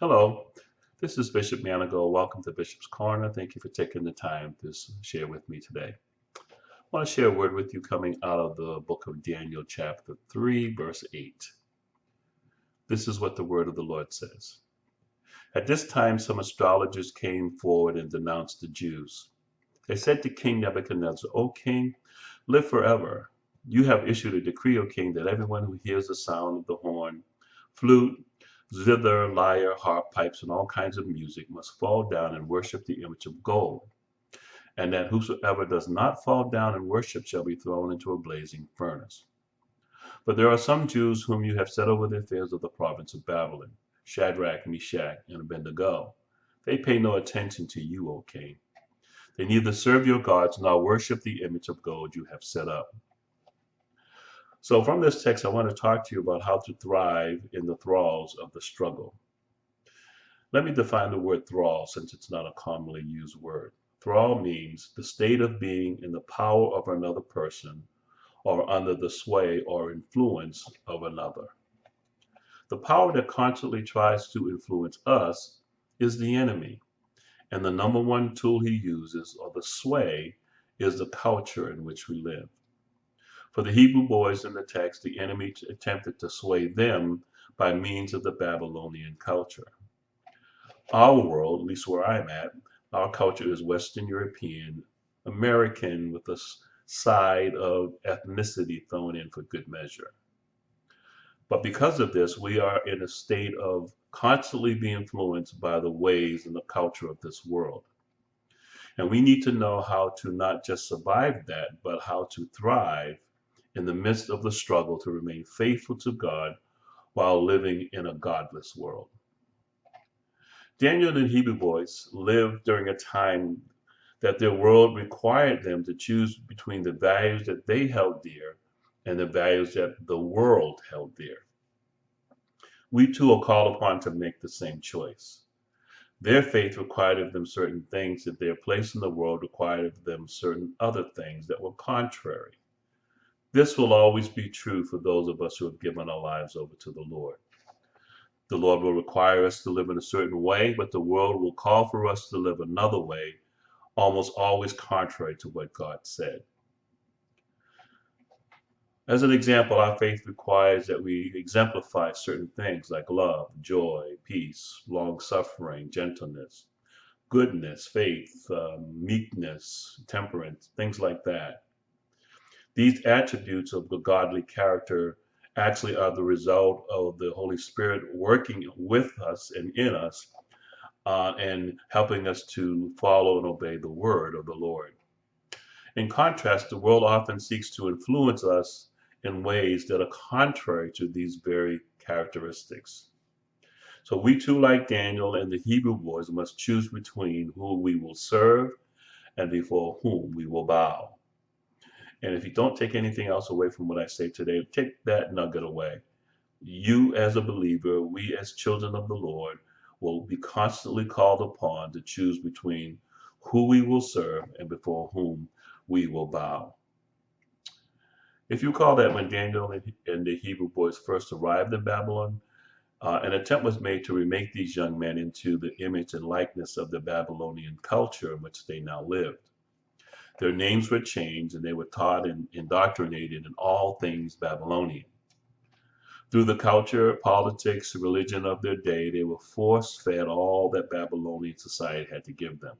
Hello, this is Bishop Manigault. Welcome to Bishop's Corner. Thank you for taking the time to share with me today. I want to share a word with you coming out of the book of Daniel, chapter 3, verse 8. This is what the word of the Lord says. At this time, some astrologers came forward and denounced the Jews. They said to King Nebuchadnezzar, O king, live forever. You have issued a decree, O king, that everyone who hears the sound of the horn, flute, zither, lyre, harp, pipes, and all kinds of music must fall down and worship the image of gold, and that whosoever does not fall down and worship shall be thrown into a blazing furnace. But there are some Jews whom you have set over the affairs of the province of Babylon, Shadrach, Meshach, and Abednego. They pay no attention to you, O king. They neither serve your gods nor worship the image of gold you have set up. So from this text, I want to talk to you about how to thrive in the thralls of the struggle. Let me define the word thrall since it's not a commonly used word. Thrall means the state of being in the power of another person or under the sway or influence of another. The power that constantly tries to influence us is the enemy, and the number one tool he uses, or the sway, is the culture in which we live. For the Hebrew boys in the text, the enemy attempted to sway them by means of the Babylonian culture. Our world, at least where I'm at, our culture is Western European, American with a side of ethnicity thrown in for good measure. But because of this, we are in a state of constantly being influenced by the ways and the culture of this world. And we need to know how to not just survive that, but how to thrive in the midst of the struggle to remain faithful to God while living in a godless world. Daniel and the Hebrew boys lived during a time that their world required them to choose between the values that they held dear and the values that the world held dear. We too are called upon to make the same choice. Their faith required of them certain things that their place in the world required of them certain other things that were contrary. This will always be true for those of us who have given our lives over to the Lord. The Lord will require us to live in a certain way, but the world will call for us to live another way, almost always contrary to what God said. As an example, our faith requires that we exemplify certain things like love, joy, peace, long suffering, gentleness, goodness, faith, meekness, temperance, things like that. These attributes of the godly character actually are the result of the Holy Spirit working with us and in us and helping us to follow and obey the word of the Lord. In contrast, the world often seeks to influence us in ways that are contrary to these very characteristics. So we too, like Daniel and the Hebrew boys, must choose between who we will serve and before whom we will bow. And if you don't take anything else away from what I say today, take that nugget away. You, as a believer, we as children of the Lord, will be constantly called upon to choose between who we will serve and before whom we will bow. If you recall that when Daniel and the Hebrew boys first arrived in Babylon, an attempt was made to remake these young men into the image and likeness of the Babylonian culture in which they now lived. Their names were changed and they were taught and indoctrinated in all things Babylonian. Through the culture, politics, religion of their day, they were force-fed all that Babylonian society had to give them.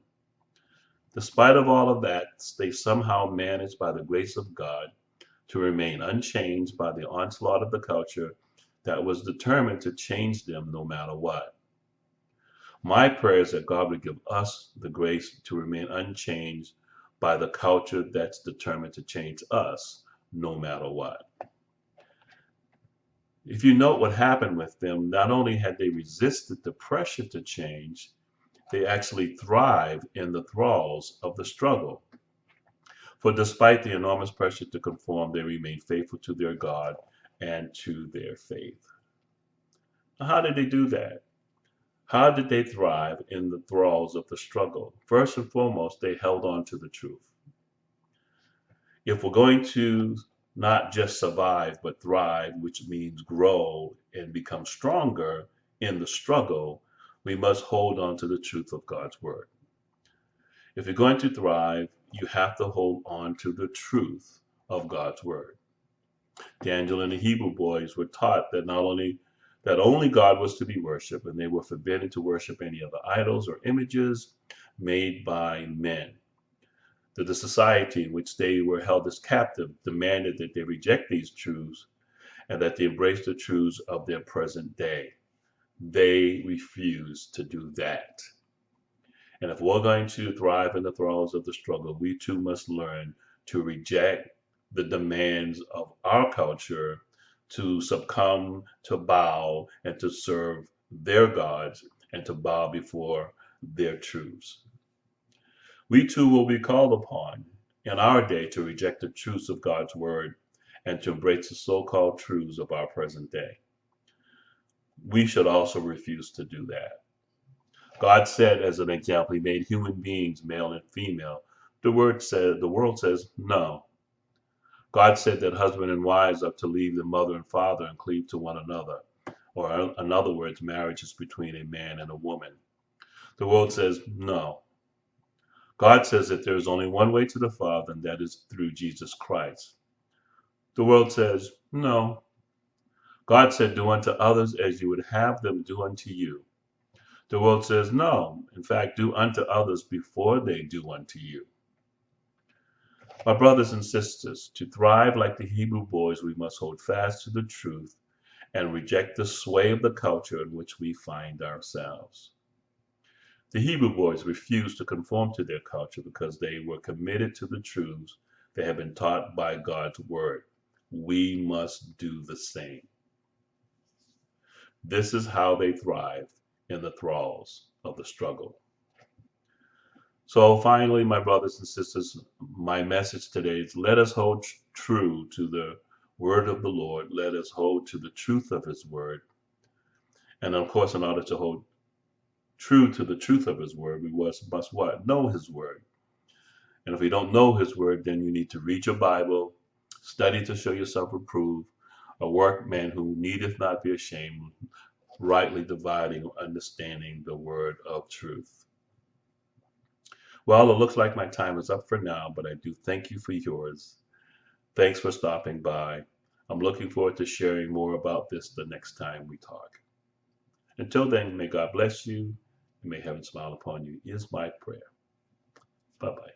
Despite of all of that, they somehow managed by the grace of God to remain unchanged by the onslaught of the culture that was determined to change them no matter what. My prayer is that God would give us the grace to remain unchanged by the culture that's determined to change us no matter what. If you note what happened with them, not only had they resisted the pressure to change, they actually thrived in the thralls of the struggle. For despite the enormous pressure to conform, they remained faithful to their God and to their faith. How did they do that? How did they thrive in the thralls of the struggle? First and foremost, they held on to the truth. If we're going to not just survive, but thrive, which means grow and become stronger in the struggle, We must hold on to the truth of God's word. If you're going to thrive, you have to hold on to the truth of God's word. Daniel and the Hebrew boys were taught that only God was to be worshipped, and they were forbidden to worship any other idols or images made by men. That the society in which they were held as captive demanded that they reject these truths and that they embrace the truths of their present day. They refused to do that. And if we're going to thrive in the thralls of the struggle, we too must learn to reject the demands of our culture, to succumb, to bow, and to serve their gods, and to bow before their truths. We too will be called upon in our day to reject the truths of God's word and to embrace the so-called truths of our present day. We should also refuse to do that. God said, as an example, he made human beings male and female. The world says no. God said that husband and wives are to leave their mother and father and cleave to one another. Or in other words, marriage is between a man and a woman. The world says no. God says that there is only one way to the Father, and that is through Jesus Christ. The world says no. God said, do unto others as you would have them do unto you. The world says no. In fact, do unto others before they do unto you. My brothers and sisters, to thrive like the Hebrew boys, we must hold fast to the truth and reject the sway of the culture in which we find ourselves. The Hebrew boys refused to conform to their culture because they were committed to the truths they had been taught by God's word. We must do the same. This is how they thrived in the thralls of the struggle. So finally, my brothers and sisters, my message today is let us hold true to the word of the Lord. Let us hold to the truth of his word. And of course, in order to hold true to the truth of his word, we must what? Know his word. And if we don't know his word, then you need to read your Bible, study to show yourself approved, a workman who needeth not be ashamed, rightly dividing, understanding the word of truth. Well, it looks like my time is up for now, but I do thank you for yours. Thanks for stopping by. I'm looking forward to sharing more about this the next time we talk. Until then, may God bless you, and may heaven smile upon you is my prayer. Bye-bye.